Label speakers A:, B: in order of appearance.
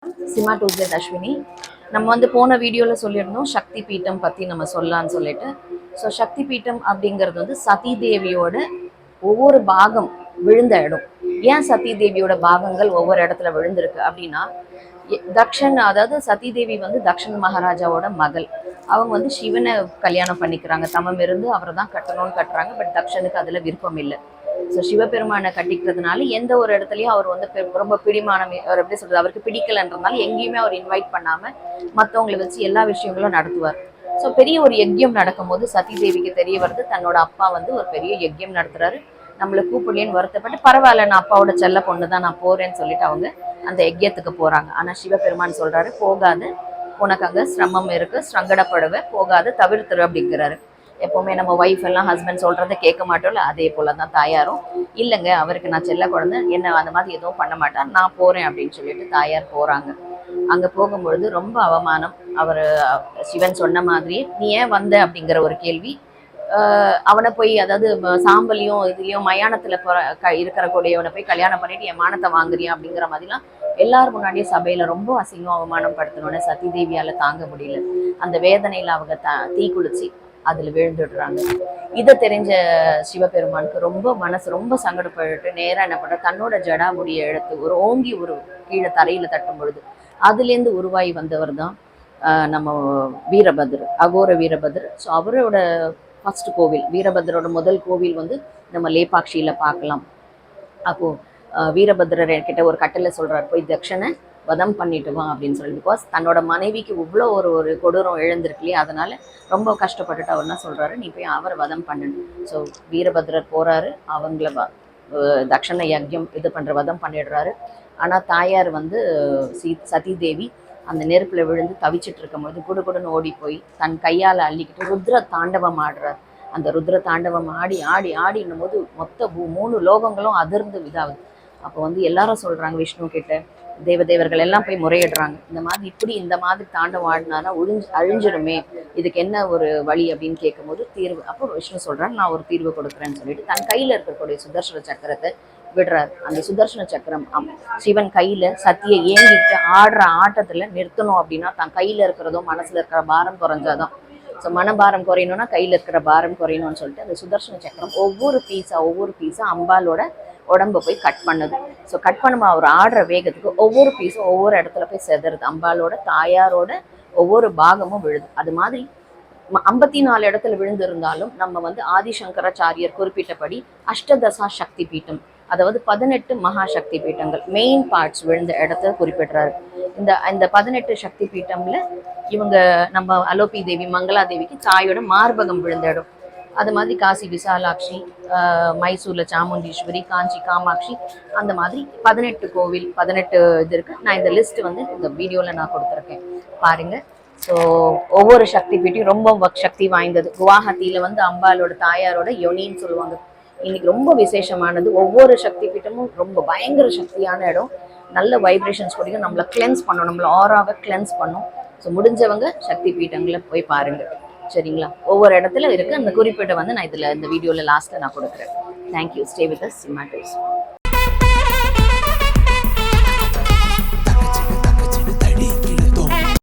A: Sima Doucet Ashwini. நம்ம வந்து போன வீடியோவில் சொல்லியிருந்தோம் சக்தி பீட்டம் பற்றி நம்ம சொல்லலான்னு சொல்லிட்டு. ஸோ சக்தி பீட்டம் அப்படிங்கிறது வந்து சதி தேவியோட ஒவ்வொரு பாகம் விழுந்த இடம். ஏன் சதி தேவியோட பாகங்கள் ஒவ்வொரு இடத்துல விழுந்திருக்கு அப்படின்னா, தக்ஷன், அதாவது சதி தேவி வந்து தக்ஷன் மகாராஜாவோட மகள். அவங்க வந்து சிவனை கல்யாணம் பண்ணிக்கிறாங்க, தமம் இருந்து அவரை தான் கட்டணும்னு கட்டுறாங்க. பட் தக்ஷனுக்கு அதில் விருப்பம் இல்லை. ஸோ சிவபெருமானை கட்டிக்கிறதுனால எந்த ஒரு இடத்துலையும் அவர் வந்து ரொம்ப பிடிமானம், அவர் எப்படி சொல்றது, அவருக்கு பிடிக்கலன்றதுனால எங்கேயுமே அவர் இன்வைட் பண்ணாமல் மற்றவங்களை வச்சு எல்லா விஷயங்களும் நடத்துவார். ஸோ பெரிய ஒரு யஜ்யம் நடக்கும்போது சதி தேவிக்கு தெரிய வருது, தன்னோட அப்பா வந்து ஒரு பெரிய யஜ்யம் நடத்துறாரு, நம்மளை கூப்பிடலேன்னு வருத்தப்பட்டு, பரவாயில்ல நான் அப்பாவோட செல்ல பொண்ணு தான், நான் போறேன்னு சொல்லிட்டு அவங்க அந்த யஜ்யத்துக்கு போறாங்க. ஆனா சிவபெருமான் சொல்றாரு, போகாது, உனக்கு அங்க சிரமம் இருக்கு, சங்கடப்படுவ, போகாது, தவிர்த்துரு அப்படிங்கிறாரு. எப்போவுமே நம்ம ஒய்ஃப் எல்லாம் ஹஸ்பண்ட் சொல்கிறத கேட்க மாட்டோம்ல, அதே போல தான் தாயாரும், இல்லைங்க அவருக்கு நான் செல்ல குழந்தை, என்ன அந்த மாதிரி எதுவும் பண்ண மாட்டான், நான் போகிறேன் அப்படின்னு சொல்லிட்டு தாயார் போகிறாங்க. அங்கே போகும்பொழுது ரொம்ப அவமானம். அவர் சிவன் சொன்ன மாதிரியே நீ ஏன் வந்த அப்படிங்கிற ஒரு கேள்வி. அவனை போய், அதாவது சாம்பலையும் இதுலேயும் மயானத்தில் இருக்கிற கூடியவனை போய் கல்யாணம் பண்ணிட்டு என் மானத்தை வாங்குறியா அப்படிங்கிற மாதிரிலாம் எல்லாரும் முன்னாடியே சபையில ரொம்ப அசிங்கம் அவமானம் படுத்தணுன்னு சதி தேவியால தாங்க முடியல. அந்த வேதனையில அவங்க தீ குளிச்சு அதுல விழுந்துடுறாங்க. இதை தெரிஞ்ச சிவபெருமானுக்கு ரொம்ப மனசு ரொம்ப சங்கடப்பட்டு நேரா என்ன பண்ற, தன்னோட ஜடாமுடியை எடுத்து ஒரு ஓங்கி ஒரு கீழே தரையில தட்டும் பொழுது அதுலேருந்து உருவாகி வந்தவர் தான் நம்ம வீரபத்ர், அகோர வீரபத்ர். ஸோ அவரோட ஃபர்ஸ்ட் கோவில், வீரபத்ரோட முதல் கோவில் வந்து நம்ம லேபாட்சியில பார்க்கலாம். அப்போ வீரபத்ரர் என்கிட்ட ஒரு கட்டளை சொல்றாரு, போய் தக்ஷனை வதம் பண்ணிட்டு வா அப்படின்னு சொல்லி. பிகாஸ் தன்னோட மனைவிக்கு இவ்வளோ ஒரு கொடூரம் எழுந்திருக்கு இல்லையா, அதனால ரொம்ப கஷ்டப்பட்டுட்டு அவர் என்ன சொல்றாரு, நீ போய் அவரை வதம் பண்ணணும். ஸோ வீரபத்ரர் போறாரு, அவங்கள தக்ஷண யஜ்யம் இது பண்ற வதம் பண்ணிடுறாரு. ஆனா தாயார் வந்து சதி தேவி அந்த நெருப்புல விழுந்து தவிச்சிட்டு இருக்கும்போது குடுகுடுன்னு ஓடி போய் தன் கையால் அள்ளிக்கிட்டு ருத்ர தாண்டவம் ஆடுறார். அந்த ருத்ர தாண்டவம் ஆடி ஆடி ஆடினும் போது மொத்த 3 லோகங்களும் அதிர்ந்து இதாகுது. அப்போ வந்து எல்லாரும் சொல்றாங்க விஷ்ணு கிட்ட, தேவதேவர்கள் எல்லாம் போய் முறையிடுறாங்க, இந்த மாதிரி இப்படி இந்த மாதிரி தாண்டவம் ஆடினாதான் அழிஞ்சிடுமே, இதுக்கு என்ன ஒரு வழி அப்படின்னு கேட்கும்போது தீர்வு. அப்போ விஷ்ணு சொல்றாரு, நான் ஒரு தீர்வு கொடுக்குறேன்னு சொல்லிட்டு தன் கையில இருக்கக்கூடிய சுதர்சன சக்கரத்தை விடுறாரு. அந்த சுதர்சன சக்கரம் சிவன் கையில சத்தியை ஏங்கிட்டு ஆடுற ஆட்டத்துல நிறுத்தணும் அப்படின்னா தன் கையில இருக்கிறதோ மனசுல இருக்கிற பாரம் குறைஞ்சாதான். ஸோ மனபாரம் குறையணும்னா கையில் இருக்கிற பாரம் குறையணும்னு சொல்லிட்டு அந்த சுதர்சன சக்கரம் ஒவ்வொரு பீஸா அம்பாலோட உடம்ப போய் கட் பண்ணுது. ஸோ கட் பண்ணுமா அவர் ஆடுற வேகத்துக்கு ஒவ்வொரு பீஸும் ஒவ்வொரு இடத்துல போய் செதறுது, அம்பாலோட தாயாரோட ஒவ்வொரு பாகமும் விழுது. அது மாதிரி 54 இடத்துல விழுந்திருந்தாலும் நம்ம வந்து ஆதிசங்கராச்சாரியர் குறிப்பிட்டபடி அஷ்டதசா சக்தி பீட்டம், அதாவது 18 மகா சக்தி பீட்டங்கள் மெயின் பார்ட்ஸ் விழுந்த இடத்த குறிப்பிடுறாரு. இந்த 18 சக்தி பீட்டம்ல இவங்க நம்ம அலோபி தேவி, மங்களா தேவிக்கு தாயோட மார்பகம் விழுந்த இடம். அது மாதிரி காசி விசாலாட்சி, மைசூர்ல சாமுண்டீஸ்வரி, காஞ்சி காமாட்சி, அந்த மாதிரி 18 கோவில் 18 இது இருக்கு. நான் இந்த லிஸ்ட் வந்து இந்த வீடியோல நான் கொடுத்துருக்கேன், பாருங்க. ஸோ ஒவ்வொரு சக்தி பீட்டையும் ரொம்ப சக்தி வாய்ந்தது. குவாஹத்தியில வந்து அம்பாலோட தாயாரோட யோனின்னு சொல்லுவாங்க. இன்னைக்கு ரொம்ப விசேஷமானது. ஒவ்வொரு சக்தி பீட்டமும் ரொம்ப பயங்கர சக்தியான இடம். நல்ல வைப்ரேஷன்ஸ் கொடுக்கும், நம்மளை கிளென்ஸ் பண்ணும், நம்மளை ஆராவை கிளென்ஸ் பண்ணும். ஸோ முடிஞ்சவங்க சக்தி பீட்டங்களை போய் பாருங்க, சரிங்களா? ஒவ்வொரு இடத்துல இருக்கு. அந்த குறிப்பிட்ட வந்து நான் இந்த வீடியோல லாஸ்ட்ல நான் கொடுக்குறேன். தேங்க்யூ. ஸ்டே வித் அஸ், சிமா டூஸ்.